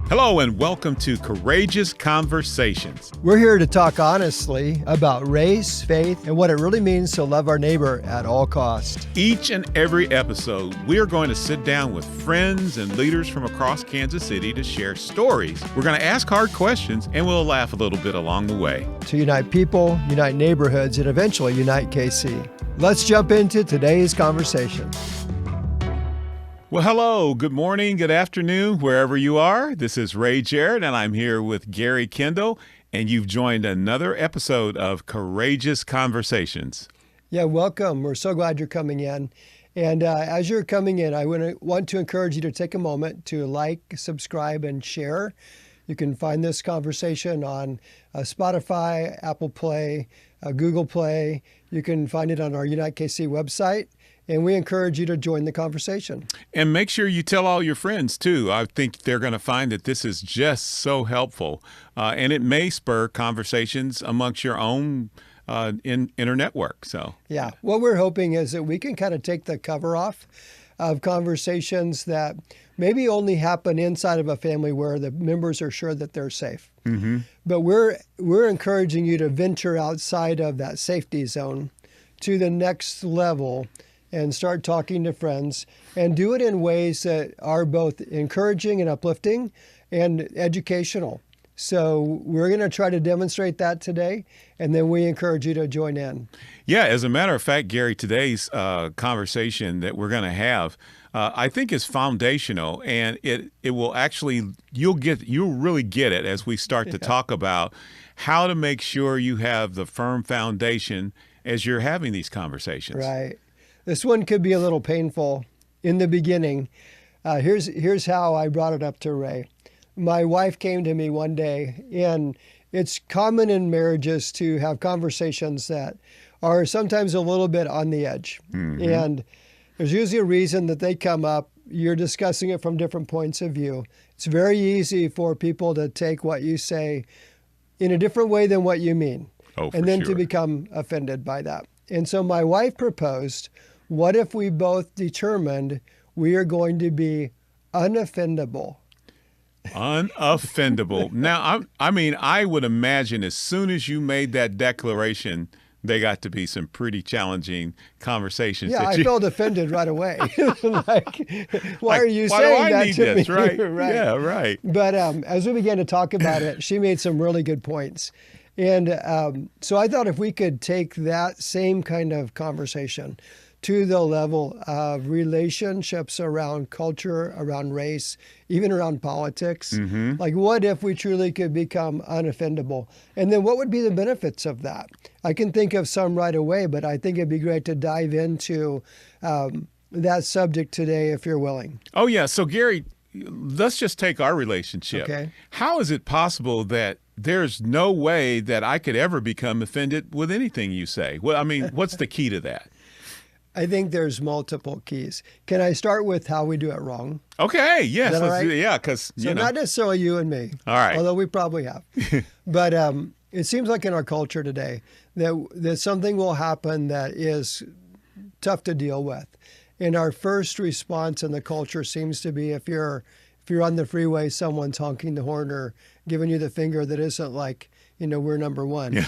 Hello and welcome to Courageous Conversations. We're here to talk honestly about race, faith, and what it really means to love our neighbor at all costs. Each and every episode, we are going to sit down with friends and leaders from across Kansas City to share stories. We're going to ask hard questions and we'll laugh a little bit along the way. To unite people, unite neighborhoods, and eventually unite KC. Let's jump into today's conversation. Well, hello, good morning, good afternoon, wherever you are. This is Ray Jarrett, and I'm here with Gary Kendall, and you've joined another episode of Courageous Conversations. Yeah, welcome. We're so glad you're coming in. And as you're coming in, I want to encourage you to take a moment to like, subscribe, and share. You can find this conversation on Spotify, Apple Play, Google Play. You can find it on our Unite KC website. And we encourage you to join the conversation. And make sure you tell all your friends, too. I think they're going to find that this is just so helpful. And it may spur conversations amongst your own inner network. Yeah, what we're hoping is that we can kind of take the cover off of conversations that maybe only happen inside of a family where the members are sure that they're safe. Mm-hmm. But we're encouraging you to venture outside of that safety zone to the next level and start talking to friends and do it in ways that are both encouraging and uplifting and educational. So we're going to try to demonstrate that today, and then we encourage you to join in. Yeah, as a matter of fact, Gary, today's conversation that we're going to have, I think is foundational, and it will actually, you'll really get it as we start to talk about how to make sure you have the firm foundation as you're having these conversations. Right. This one could be a little painful in the beginning. Here's how I brought it up to Ray. My wife came to me one day, and it's common in marriages to have conversations that are sometimes a little bit on the edge. Mm-hmm. And there's usually a reason that they come up. You're discussing it from different points of view. It's very easy for people to take what you say in a different way than what you mean. And then to become offended by that. And so my wife proposed, what if we both determined we are going to be unoffendable? Unoffendable. Now, I would imagine as soon as you made that declaration, they got to be some pretty challenging conversations. Yeah, I felt offended right away. Why are you saying that to me? Right? Right. Yeah, right. But as we began to talk about it, she made some really good points. And so I thought if we could take that same kind of conversation to the level of relationships around culture, around race, even around politics, like what if we truly could become unoffendable? And then what would be the benefits of that? I can think of some right away, but I think it'd be great to dive into that subject today if you're willing. Oh, yeah. So, Gary, let's just take our relationship. Okay. How is it possible that there's no way that I could ever become offended with anything you say? Well, I mean, what's the key to that? I think there's multiple keys. Can I start with how we do it wrong? Okay, yes. Is that all right? Yeah, because, not necessarily you and me. All right. Although we probably have. But it seems like in our culture today that something will happen that is tough to deal with. And our first response in the culture seems to be if you're on the freeway, someone's honking the horn or giving you the finger that isn't like, we're number one.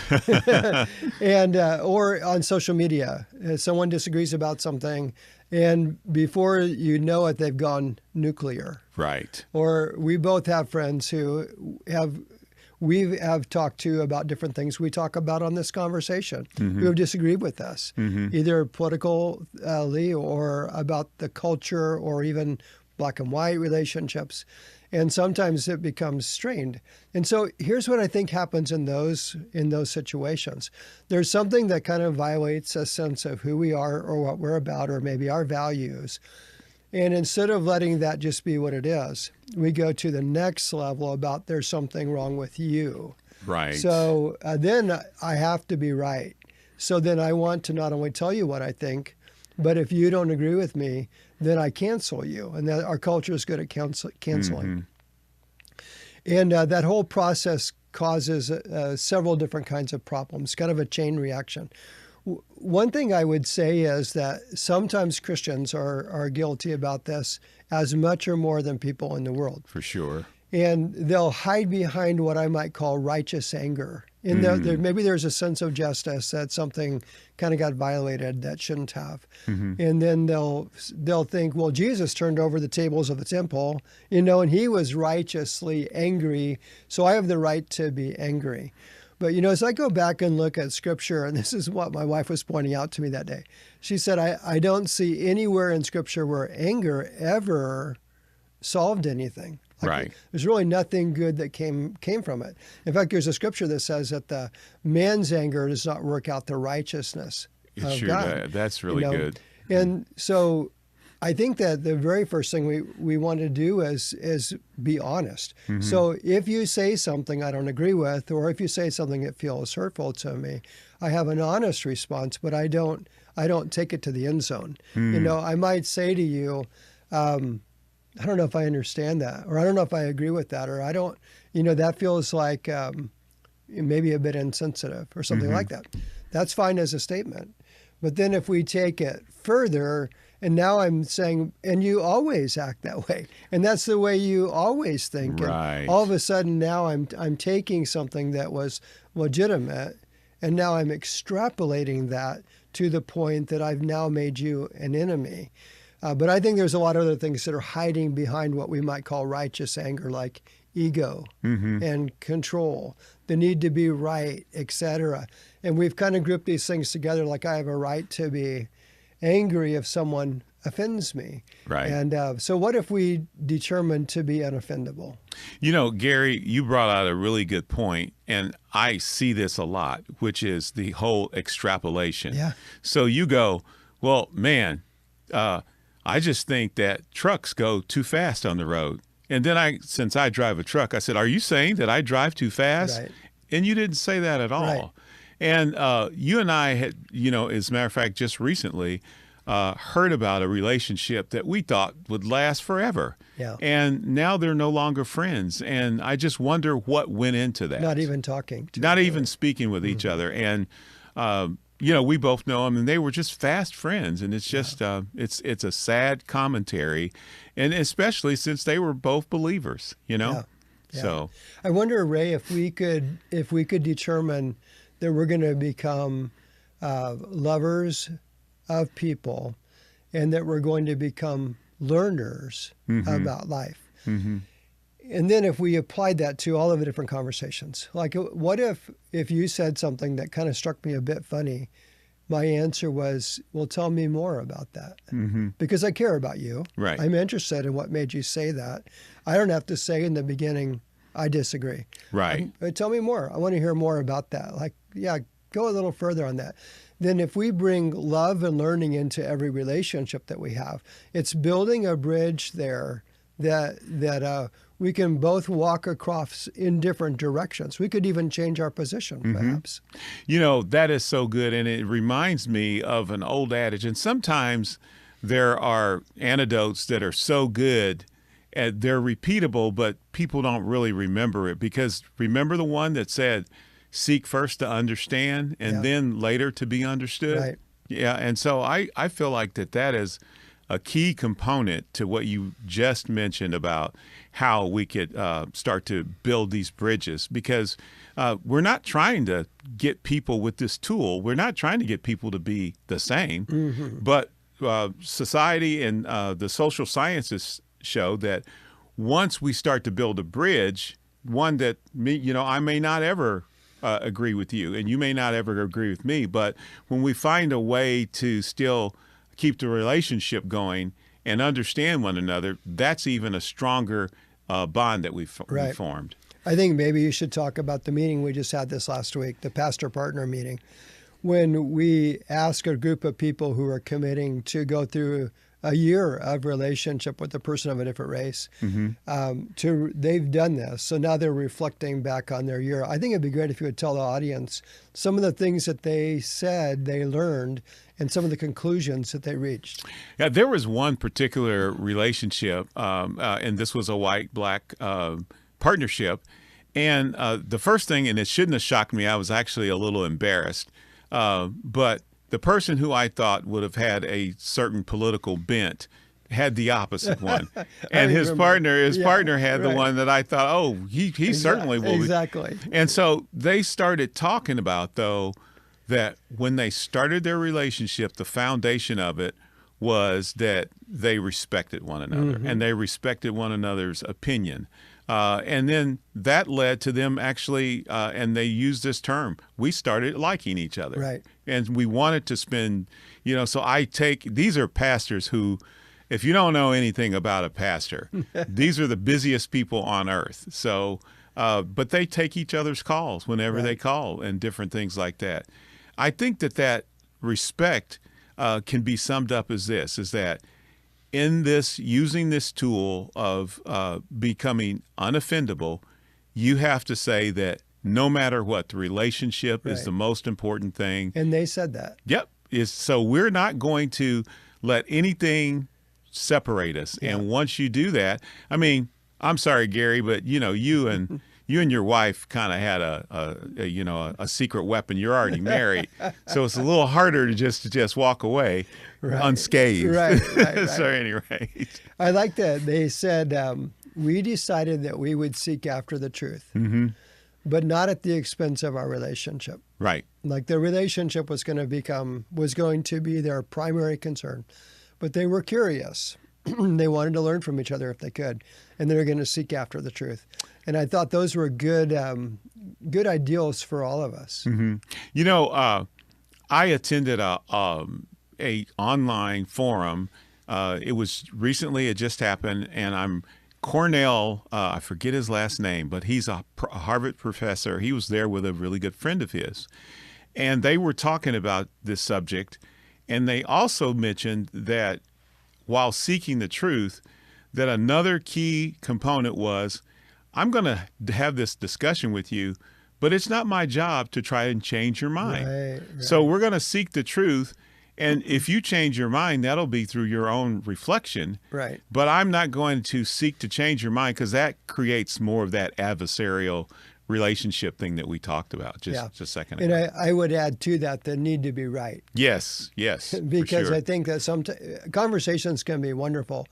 And or on social media, someone disagrees about something, and before you know it, they've gone nuclear. Right. Or we both have friends who we have talked to about different things we talk about on this conversation, who have disagreed with us, either politically or about the culture or even black and white relationships. And sometimes it becomes strained. And so here's what I think happens in those situations. There's something that kind of violates a sense of who we are or what we're about or maybe our values. And instead of letting that just be what it is, we go to the next level about there's something wrong with you. Right. So then I have to be right. So then I want to not only tell you what I think, but if you don't agree with me, then I cancel you. And that our culture is good at canceling. And that whole process causes several different kinds of problems, kind of a chain reaction. One thing I would say is that sometimes Christians are guilty about this as much or more than people in the world. For sure. and they'll hide behind what I might call righteous anger. And maybe there's a sense of justice that something kind of got violated that shouldn't have. And then they'll think, well, Jesus turned over the tables of the temple, and he was righteously angry, so I have the right to be angry. But, as I go back and look at Scripture, and this is what my wife was pointing out to me that day, she said, I don't see anywhere in Scripture where anger ever solved anything. Right. There's really nothing good that came from it. In fact, there's a scripture that says that the man's anger does not work out the righteousness of God. That's really good. And so I think that the very first thing we want to do is be honest. So if you say something I don't agree with, or if you say something that feels hurtful to me, I have an honest response, but I don't take it to the end zone. I might say to you, I don't know if I understand that, or I don't know if I agree with that, or I don't, that feels like maybe a bit insensitive or something like that. That's fine as a statement. But then if we take it further, and now I'm saying, and you always act that way, and that's the way you always think. Right. And all of a sudden now I'm taking something that was legitimate, and now I'm extrapolating that to the point that I've now made you an enemy. But I think there's a lot of other things that are hiding behind what we might call righteous anger, like ego and control, the need to be right, etc. And we've kind of grouped these things together, like I have a right to be angry if someone offends me. Right. And so what if we determine to be unoffendable? Gary, you brought out a really good point, and I see this a lot, which is the whole extrapolation. Yeah. So you go, well, man, I just think that trucks go too fast on the road. And then since I drive a truck, I said, are you saying that I drive too fast? Right. And you didn't say that at all. Right. And you and I had, as a matter of fact, just recently heard about a relationship that we thought would last forever. Yeah. And now they're no longer friends. And I just wonder what went into that. Not even talking to Not each even other. speaking with each other. And we both know them, and they were just fast friends. And it's just, it's a sad commentary, and especially since they were both believers, Yeah. So I wonder, Ray, if we could determine that we're going to become lovers of people, and that we're going to become learners about life. And then if we applied that to all of the different conversations, like what if you said something that kind of struck me a bit funny, my answer was, well, tell me more about that. Because I care about you. Right. I'm interested in what made you say that. I don't have to say in the beginning, I disagree. Right. Tell me more. I want to hear more about that. Like, yeah, go a little further on that. Then if we bring love and learning into every relationship that we have, it's building a bridge there that we can both walk across in different directions. We could even change our position, perhaps. That is so good. And it reminds me of an old adage. And sometimes there are anecdotes that are so good, they're repeatable, but people don't really remember it. Because remember the one that said, seek first to understand and then later to be understood? Right. Yeah. And so I feel like that is a key component to what you just mentioned about how we could start to build these bridges, because we're not trying to get people with this tool. We're not trying to get people to be the same, but society and the social sciences show that once we start to build a bridge, one that I may not ever agree with you, and you may not ever agree with me, but when we find a way to still keep the relationship going and understand one another, that's even a stronger bond that we've formed. I think maybe you should talk about the meeting we just had this last week, the pastor-partner meeting, when we ask a group of people who are committing to go through a year of relationship with a person of a different race. They've done this, so now they're reflecting back on their year. I think it'd be great if you would tell the audience some of the things that they said they learned and some of the conclusions that they reached. Yeah, there was one particular relationship, and this was a white-black partnership. And the first thing, and it shouldn't have shocked me, I was actually a little embarrassed, but the person who I thought would have had a certain political bent had the opposite one, I and his remember. partner had the right. one that I thought, oh, he certainly will. Exactly. And so they started talking about, though, that when they started their relationship, the foundation of it was that they respected one another and they respected one another's opinion. And then that led to them actually, and they used this term, we started liking each other. Right. And we wanted to spend, so these are pastors who, if you don't know anything about a pastor, these are the busiest people on earth. So, but they take each other's calls whenever they call and different things like that. I think that respect can be summed up as this, is that in this, using this tool of becoming unoffendable, you have to say that no matter what, the relationship is the most important thing. And they said that. Yep. So we're not going to let anything separate us. Yeah. And once you do that, I mean, I'm sorry, Gary, but you and your wife kind of had a secret weapon. You're already married, so it's a little harder to just walk away unscathed. Right. So anyway, I like that they said we decided that we would seek after the truth, but not at the expense of our relationship. Right. Like the relationship was going to be their primary concern, but they were curious. They wanted to learn from each other if they could, and they were going to seek after the truth. And I thought those were good ideals for all of us. I attended a online forum. It was recently, it just happened, and Cornell, I forget his last name, but he's a Harvard professor. He was there with a really good friend of his. And they were talking about this subject, and they also mentioned that while seeking the truth, that another key component was, I'm going to have this discussion with you, but it's not my job to try and change your mind. Right. So we're going to seek the truth. And if you change your mind, that'll be through your own reflection. Right. But I'm not going to seek to change your mind, because that creates more of that adversarial relationship thing that we talked about just a second ago. And I would add to that the need to be right. Yes, Because for sure. I think that conversations can be wonderful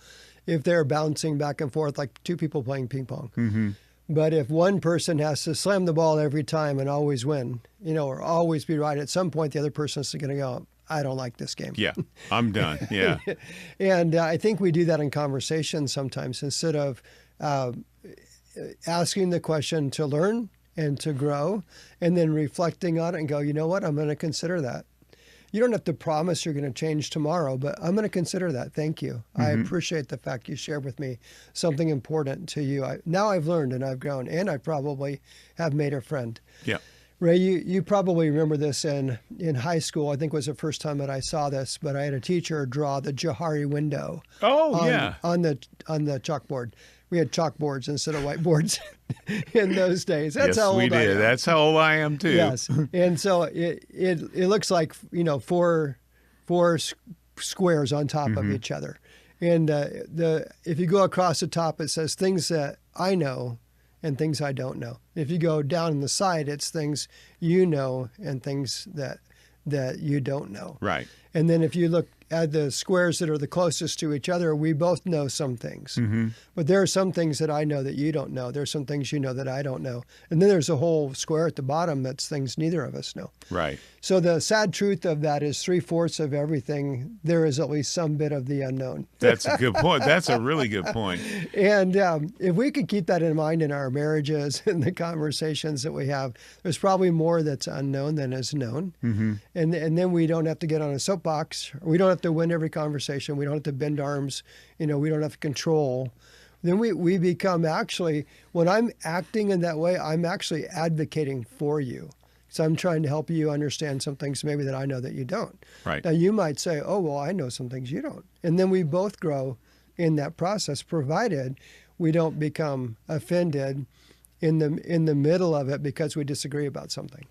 if they're bouncing back and forth like two people playing ping pong. But if one person has to slam the ball every time and always win, or always be right, at some point the other person's going to go, I don't like this game. Yeah, I'm done. Yeah. And I think we do that in conversations sometimes, instead of asking the question to learn and to grow, and then reflecting on it and go, you know what, I'm going to consider that. You don't have to promise you're going to change tomorrow, but I'm going to consider that. Thank you. I appreciate the fact you shared with me something important to you. Now I've learned and I've grown, and I probably have made a friend. Yeah. Ray, you probably remember this in high school. I think was the first time that I saw this, but I had a teacher draw the Johari window. Oh, on the chalkboard. We had chalkboards instead of whiteboards in those days. That's how old we did. I am. That's how old I am too. Yes, and so it looks like four squares on top of each other, and if you go across the top, it says things that I know and things I don't know. If you go down in the side, it's things you know and things that you don't know. Right. And then if you look at the squares that are the closest to each other, we both know some things. But there are some things that I know that you don't know. There's some things you know that I don't know. And then there's a whole square at the bottom that's things neither of us know. Right. So the sad truth of that is 3/4 of everything, there is at least some bit of the unknown. That's a good point. That's a really good point. And if we could keep that in mind in our marriages and the conversations that we have, there's probably more that's unknown than is known. And then we don't have to get on a soapbox. We don't have to win every conversation. We don't have to bend arms. We don't have to control. Then we become actually, when I'm acting in that way, I'm actually advocating for you. So I'm trying to help you understand some things maybe that I know that you don't. Right. Now you might say, oh, well, I know some things you don't. And then we both grow in that process, provided we don't become offended in the middle of it because we disagree about something.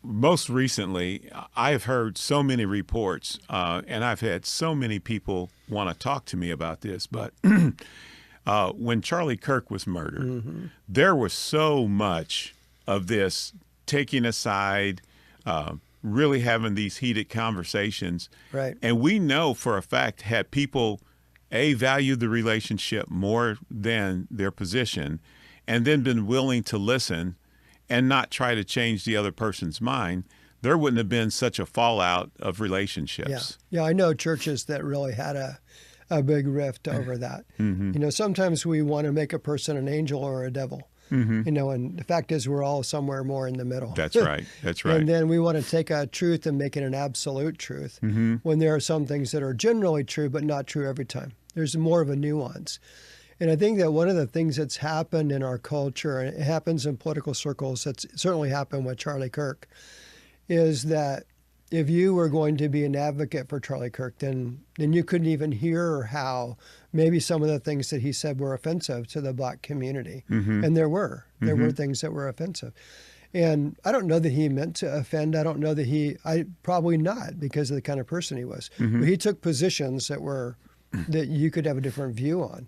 Most recently, I have heard so many reports, and I've had so many people want to talk to me about this, but when Charlie Kirk was murdered, there was so much of this taking a side, really having these heated conversations. Right. And we know for a fact, had people value the relationship more than their position, and then been willing to listen and not try to change the other person's mind, there wouldn't have been such a fallout of relationships. Yeah, I know churches that really had a big rift over that. Mm-hmm. You know, sometimes we want to make a person an angel or a devil. Mm-hmm. You know, and the fact is we're all somewhere more in the middle. That's right. That's right. And then we want to take a truth and make it an absolute truth, Mm-hmm. when there are some things that are generally true, but not true every time. There's more of a nuance. And I think that one of the things that's happened in our culture, and it happens in political circles, that's certainly happened with Charlie Kirk, is that if you were going to be an advocate for Charlie Kirk, then you couldn't even hear how maybe some of the things that he said were offensive to the black community. Mm-hmm. And there were things that were offensive. And I don't know that he meant to offend. I don't know that probably not, because of the kind of person he was. Mm-hmm. But he took positions that you could have a different view on.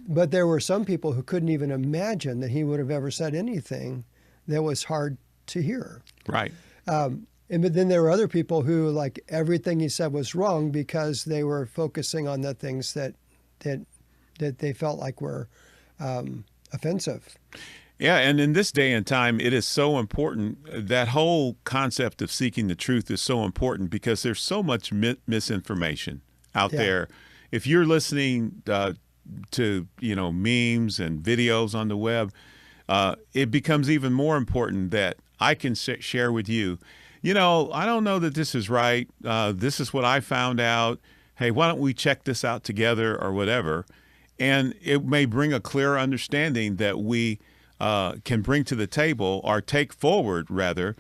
But there were some people who couldn't even imagine that he would have ever said anything that was hard to hear. Right. But then there were other people who, like, everything he said was wrong because they were focusing on the things that they felt like were offensive. Yeah, and in this day and time, it is so important. That whole concept of seeking the truth is so important because there's so much misinformation out there. If you're listening to memes and videos on the web, it becomes even more important that I can share with you, I don't know that this is right. This is what I found out. Hey, why don't we check this out together or whatever? And it may bring a clearer understanding that we can bring to the table, or take forward rather,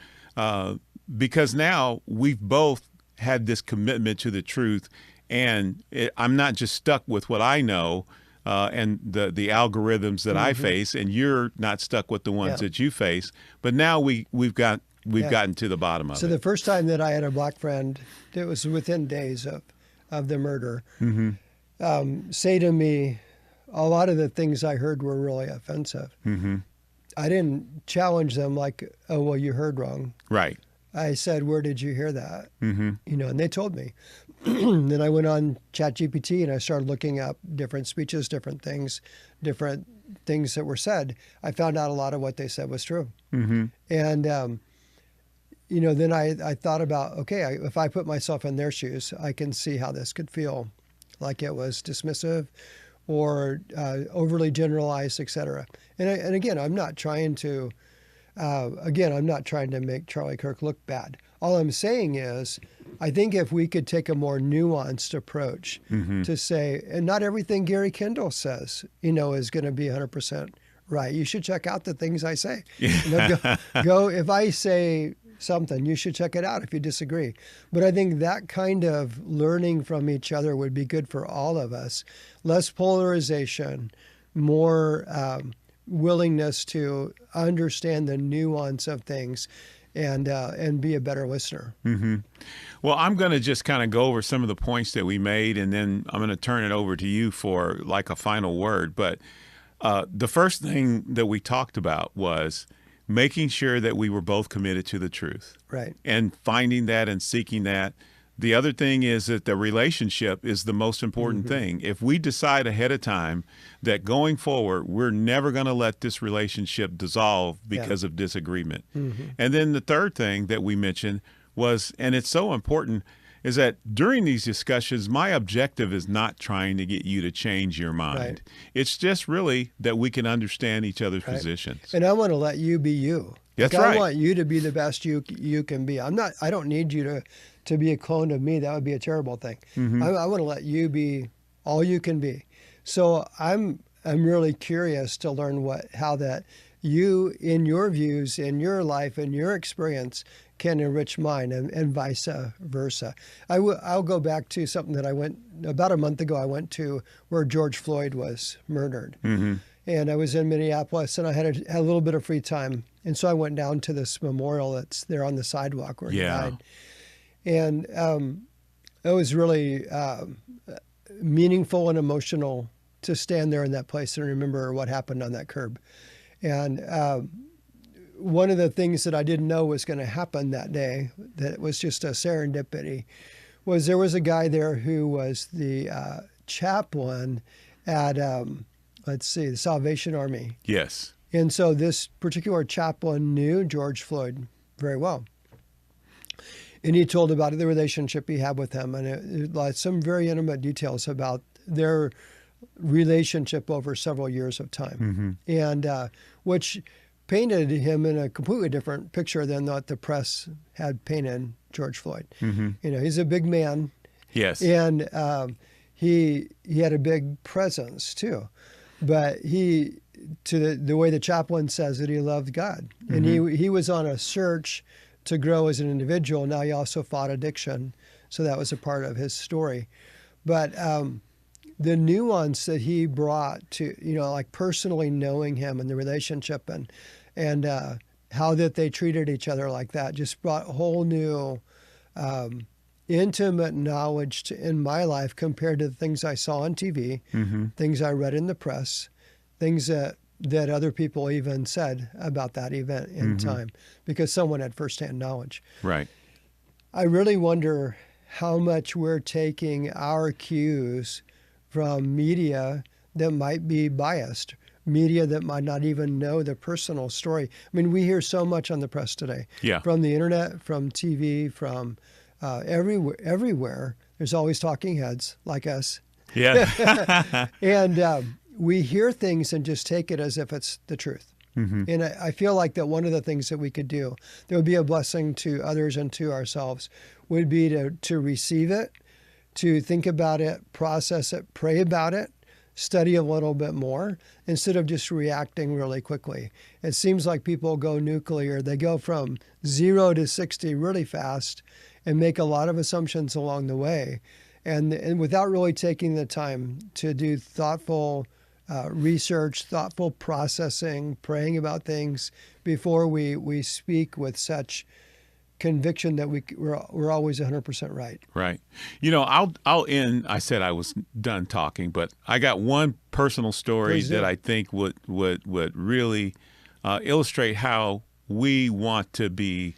because now we've both had this commitment to the truth, and I'm not just stuck with what I know and the algorithms that I face, and you're not stuck with the ones that you face. But now we've gotten to the bottom of it. So the first time that I had a black friend, it was within days of the murder, say to me, a lot of the things I heard were really offensive. Mm-hmm. I didn't challenge them like, oh, well, you heard wrong. Right. I said, where did you hear that? Mm-hmm. And they told me. Then I went on ChatGPT and I started looking up different speeches, different things that were said. I found out a lot of what they said was true. Mm-hmm. And, then I thought about, okay, if I put myself in their shoes, I can see how this could feel, like it was dismissive or overly generalized, et cetera. And again, I'm not trying to make Charlie Kirk look bad. All I'm saying is, I think if we could take a more nuanced approach to say, and not everything Gary Kendall says, is going to be 100% right. You should check out the things I say. Go if I say something, you should check it out if you disagree. But I think that kind of learning from each other would be good for all of us. Less polarization, more willingness to understand the nuance of things, and be a better listener. Mm-hmm. Well, I'm going to just kind of go over some of the points that we made, and then I'm going to turn it over to you for like a final word. But the first thing that we talked about was making sure that we were both committed to the truth. Right. And finding that and seeking that. The other thing is that the relationship is the most important thing. If we decide ahead of time that going forward, we're never going to let this relationship dissolve because of disagreement. And then the third thing that we mentioned was, and it's so important, is that during these discussions, my objective is not trying to get you to change your mind. Right. It's just really that we can understand each other's positions. And I want to let you be you. That's like, right. I want you to be the best you can be. I don't need you to be a clone of me. That would be a terrible thing. I want to let you be all you can be. So I'm really curious to learn how that you, in your views, in your life, in your experience, can enrich mine, and vice versa. I'll go back to something that about a month ago. I went to where George Floyd was murdered. And I was in Minneapolis, and I had a little bit of free time. And so I went down to this memorial that's there on the sidewalk where he died. And it was really meaningful and emotional to stand there in that place and remember what happened on that curb. And one of the things that I didn't know was going to happen that day, that it was just a serendipity, was there was a guy there who was the chaplain at, let's see, the Salvation Army. Yes. And so this particular chaplain knew George Floyd very well. And he told about the relationship he had with him, and it some very intimate details about their relationship over several years of time, and which painted him in a completely different picture than what the press had painted George Floyd. He's a big man. Yes. And he had a big presence too, but the way the chaplain says it, he loved God, and he was on a search to grow as an individual. Now he also fought addiction, so that was a part of his story. But the nuance that he brought to, like personally knowing him and the relationship and how that they treated each other like that, just brought a whole new intimate knowledge in my life compared to the things I saw on TV, things I read in the press, things that other people even said about that event in time, because someone had firsthand knowledge. Right. I really wonder how much we're taking our cues from media that might be biased, media that might not even know the personal story. I mean, we hear so much on the press today, from the internet, from TV, from everywhere. There's always talking heads like us. Yeah. And we hear things and just take it as if it's the truth. And I feel like that one of the things that we could do that would be a blessing to others and to ourselves would be to receive it, to think about it, process it, pray about it, study a little bit more instead of just reacting really quickly. It seems like people go nuclear. They go from 0 to 60 really fast and make a lot of assumptions along the way. And without really taking the time to do thoughtful research, thoughtful processing, praying about things before we speak with such conviction that we're always 100% right. Right. I'll end. I said I was done talking, but I got one personal story that I think would really illustrate how we want to be,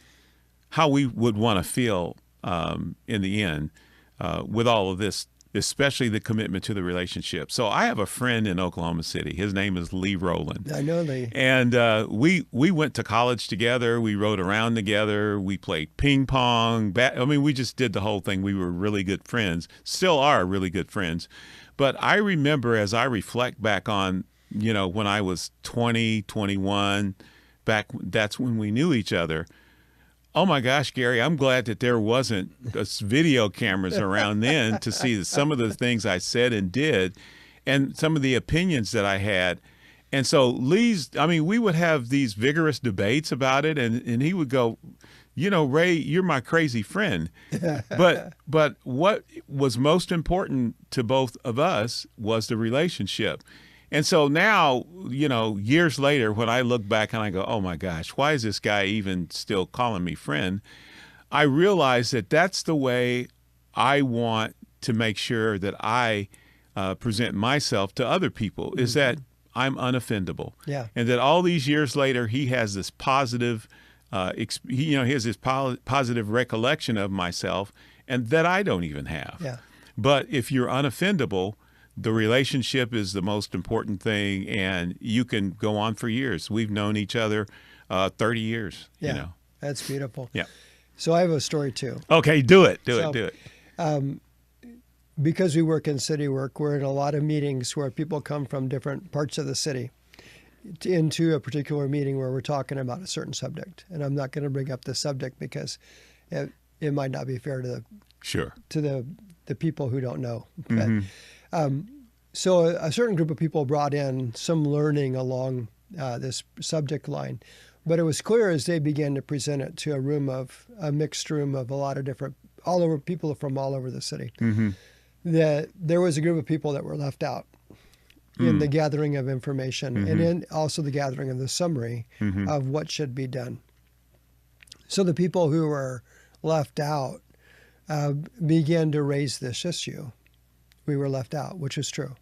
how we would want to feel in the end with all of this, especially the commitment to the relationship. So I have a friend in Oklahoma City. His name is Lee Rowland. I know Lee. And we went to college together. We rode around together. We played ping pong. We just did the whole thing. We were really good friends, still are really good friends. But I remember, as I reflect back on, when I was 20, 21, that's when we knew each other. Oh my gosh, Gary, I'm glad that there wasn't video cameras around then to see some of the things I said and did and some of the opinions that I had. And so we would have these vigorous debates about it, and he would go, Ray, you're my crazy friend. But what was most important to both of us was the relationship. And so now, years later, when I look back and I go, oh my gosh, why is this guy even still calling me friend? I realize that that's the way I want to make sure that I present myself to other people, is that I'm unoffendable. Yeah. And that all these years later, he has this positive, he has this positive recollection of myself, and that I don't even have. Yeah. But if you're unoffendable, the relationship is the most important thing, and you can go on for years. We've known each other 30 years. Yeah, that's beautiful. Yeah. So I have a story too. Okay, do it. Because we work in city work, we're in a lot of meetings where people come from different parts of the city into a particular meeting where we're talking about a certain subject. And I'm not going to bring up the subject because it might not be fair to the people who don't know. But, so a certain group of people brought in some learning along this subject line, but it was clear as they began to present it to a mixed room of a lot of different, people from all over the city, that there was a group of people that were left out in the gathering of information and in also the gathering of the summary of what should be done. So the people who were left out began to raise this issue. We were left out, which is true.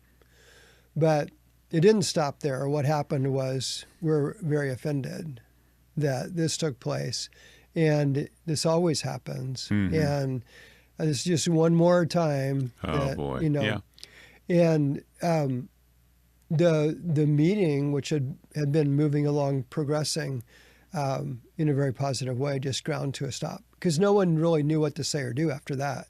But it didn't stop there. What happened was we're very offended that this took place, and this always happens. And it's just one more time. Oh, boy. Yeah. And the meeting, which had been moving along, progressing in a very positive way, just ground to a stop because no one really knew what to say or do after that.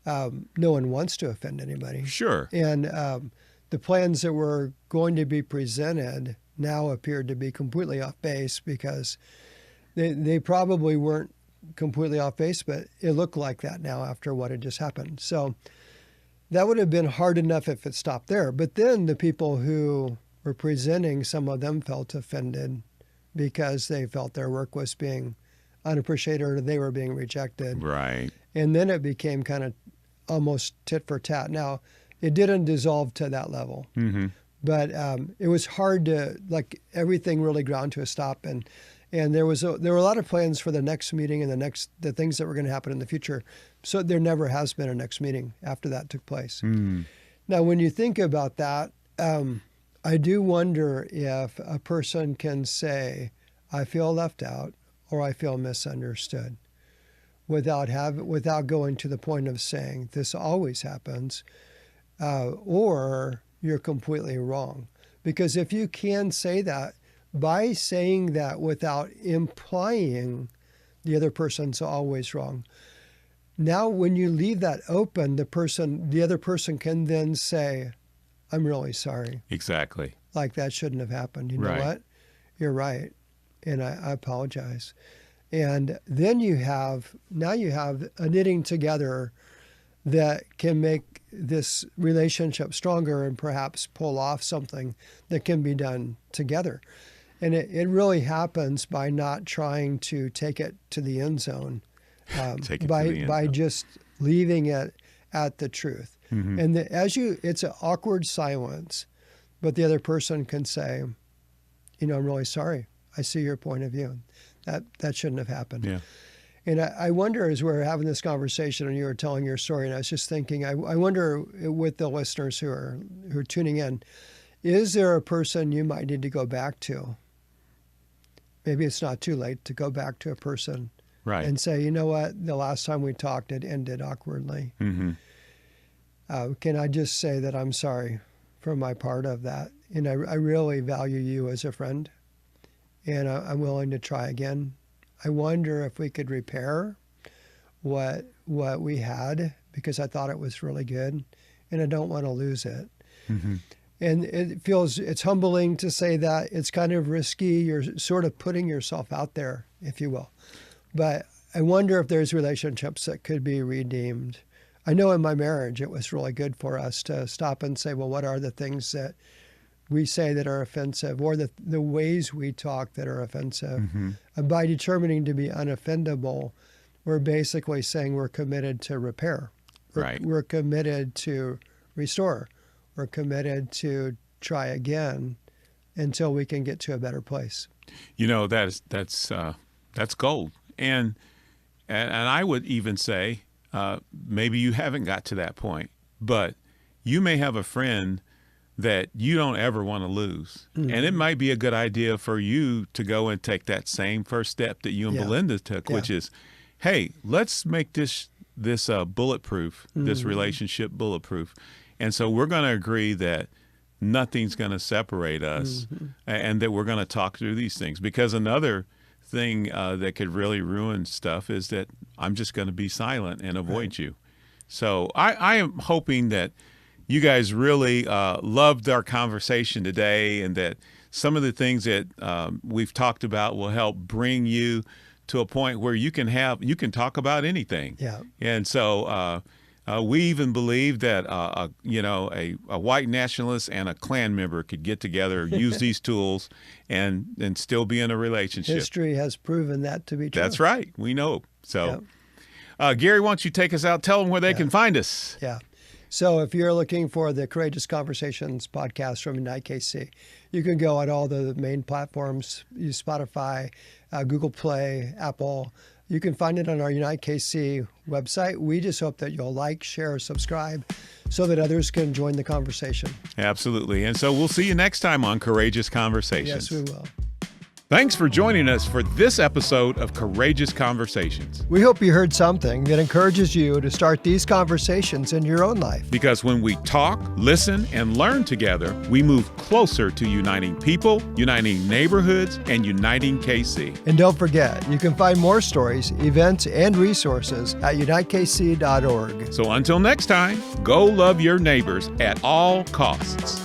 No one wants to offend anybody. Sure. And the plans that were going to be presented now appeared to be completely off base because they probably weren't completely off base, but it looked like that now after what had just happened. So that would have been hard enough if it stopped there. But then the people who were presenting, some of them felt offended because they felt their work was being unappreciated or they were being rejected. Right. And then it became kind of almost tit for tat. Now, it didn't dissolve to that level. But it was hard to, like, everything really ground to a stop. And there were a lot of plans for the next meeting and the things that were going to happen in the future. So there never has been a next meeting after that took place. Now, when you think about that, I do wonder if a person can say, I feel left out or I feel misunderstood without going to the point of saying this always happens, or you're completely wrong. Because if you can say that, by saying that without implying the other person's always wrong, now when you leave that open, the other person can then say, I'm really sorry. Exactly. Like that shouldn't have happened. You know what? You're right. And I apologize. And then you have a knitting together that can make this relationship stronger and perhaps pull off something that can be done together. And it really happens by not trying to take it to the end zone, by just leaving it at the truth. And it's an awkward silence, but the other person can say, I'm really sorry. I see your point of view. That shouldn't have happened. Yeah. And I wonder, as we're having this conversation and you were telling your story, and I was just thinking, I wonder with the listeners who are tuning in, is there a person you might need to go back to? Maybe it's not too late to go back to a person and say, you know what, the last time we talked, it ended awkwardly. Can I just say that I'm sorry for my part of that? And I really value you as a friend, and I'm willing to try again. I wonder if we could repair what we had because I thought it was really good, and I don't want to lose it. And it's humbling to say that. It's kind of risky. You're sort of putting yourself out there, if you will. But I wonder if there's relationships that could be redeemed. I know in my marriage, it was really good for us to stop and say, well, what are the things that we say that are offensive, or the ways we talk that are offensive? By determining to be unoffendable, we're basically saying we're committed to repair. We're committed to restore. We're committed to try again until we can get to a better place. That's gold. And I would even say, maybe you haven't got to that point, but you may have a friend that you don't ever want to lose. And it might be a good idea for you to go and take that same first step that you and Belinda took, which is, hey, let's make this bulletproof, this relationship bulletproof. And so we're going to agree that nothing's going to separate us and that we're going to talk through these things. Because another thing that could really ruin stuff is that I'm just going to be silent and avoid you. So I am hoping that you guys really loved our conversation today, and that some of the things that we've talked about will help bring you to a point where you can talk about anything. Yeah. And so we even believe that a white nationalist and a Klan member could get together, use these tools, and still be in a relationship. History has proven that to be true. That's right. We know. So, Gary, why don't you take us out? Tell them where they can find us. Yeah. So if you're looking for the Courageous Conversations podcast from Unite KC, you can go on all the main platforms, use Spotify, Google Play, Apple. You can find it on our Unite KC website. We just hope that you'll like, share, subscribe so that others can join the conversation. Absolutely. And so we'll see you next time on Courageous Conversations. Yes, we will. Thanks for joining us for this episode of Courageous Conversations. We hope you heard something that encourages you to start these conversations in your own life. Because when we talk, listen, and learn together, we move closer to uniting people, uniting neighborhoods, and uniting KC. And don't forget, you can find more stories, events, and resources at unitekc.org. So until next time, go love your neighbors at all costs.